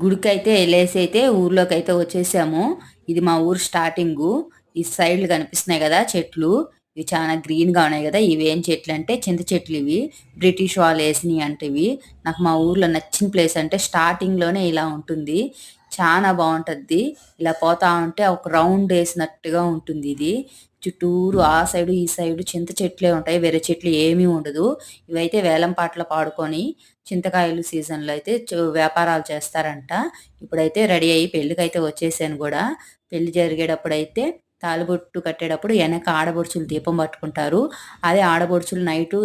గుడికైతే ఎళ్ళేసి అయితే ఊర్లోకైతే వచ్చేసాము. ఇది మా ఊరు స్టార్టింగు. ఈ సైడ్‌లు కనిపిస్తున్నాయి గదా! చెట్లు. ఇవి చాలా గ్రీన్‌గా ఉన్నాయి గదా! ఇవేం చెట్లంటే చింత చెట్లివి. బ్రిటిష్ వాళ్ళేసినియంట ఇవి. నాకు మా ఊర్లో నచ్చిన ప్లేస్ అంటే స్టార్టింగ్‌లోనే ఇలా ఉంటుంది. చానా బావుంటద్ది. ఇలా పోతా ఉంటే ఒక రౌండేసినట్టుగా ఉంటుందిది. చుట్టూరు ఆ సైడు, ఈ సైడు చింత చెట్లే ఉంటాయి. వేరే చెట్లు ఏమీ ఉండదు. ఇవైతే వేలం పాటలు పాడుకొని చింతకాయలు సీజన్‌లో అయితే వ్యాపారాలు చేస్తారంట. ఇప్పుడైతే రెడీ అయ్యి పెళ్ళికైతే వచ్చేసాను గూడా. పెళ్లి జరిగేటప్పుడైతే తాళిబొట్టు కట్టేటప్పుడు ఎనక ఆడబొడుచులు దీపం పట్టుకుంటారు. అదే ఆడబొడుచులు నైటు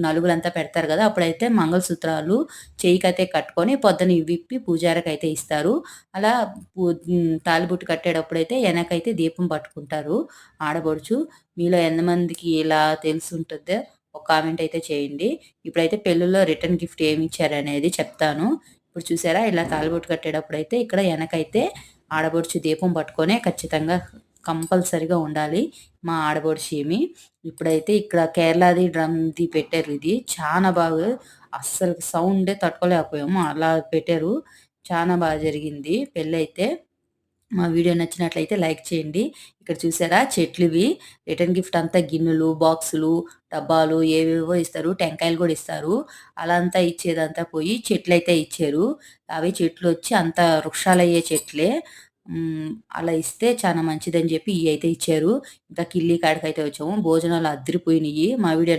నలుగులంతా పెడతారు గదా! అప్పుడైతే మంగళసూత్రాలు చెయ్యికైతే కట్టుకొని పొద్దున విప్పి పూజారికైతే ఇస్తారు. అలా తాళిబొట్టు కట్టేటప్పుడైతే ఎనకైతే దీపం పట్టుకుంటారు ఆడబొడుచు. మీలో ఎంతమందికి ఇలా తెలిసుంటదో ఒక కామెంట్ అయితే చేయండి. ఇప్పుడైతే పెళ్ళిలో రిటర్న్ గిఫ్ట్ ఏమిచ్చారనేది చెప్తాను. ఇప్పుడు చూసారా ఇలా తాళిబొట్టు కట్టేటప్పుడైతే ఇక్కడ ఎనకైతే ఆడబొడుచు దీపం పట్టుకొనే ఖచ్చితంగా కంపల్సరీగా ఉండాలి. మా ఆడబొడుచేమి. ఇప్పుడైతే ఇక్కడ కేరళది డ్రమ్‌ది పెట్టారు ఇది. చానా బాగా అస్సలు సౌండే తట్టుకోలేకపోయాము. అలా పెట్టారు. చానా బాగా జరిగింది పెళ్లయితే. మా వీడియో నచ్చినట్లయితే లైక్ చేయండి. ఇక్కడ చూసారా చెట్లివి. రిటర్న్ గిఫ్ట్ అంతా గిన్నెలు, బాక్సులు, డబ్బాలు ఏవేవో ఇస్తారు. టెంకాయలు గూడా ఇస్తారు. అలా అంతా ఇచ్చేదంతా పోయి చెట్లయితే ఇచ్చారు. అవే చెట్లొచ్చి అంత వృక్షాలయ్యే చెట్లే. అలా ఇస్తే చానా మంచిదని జెప్పి ఇయైతే ఇచ్చారు. ఇంకా కిల్లీ కాడికైతే వచ్చాము. భోజనాలు అద్దిరిపోయినియి. మా వీడియో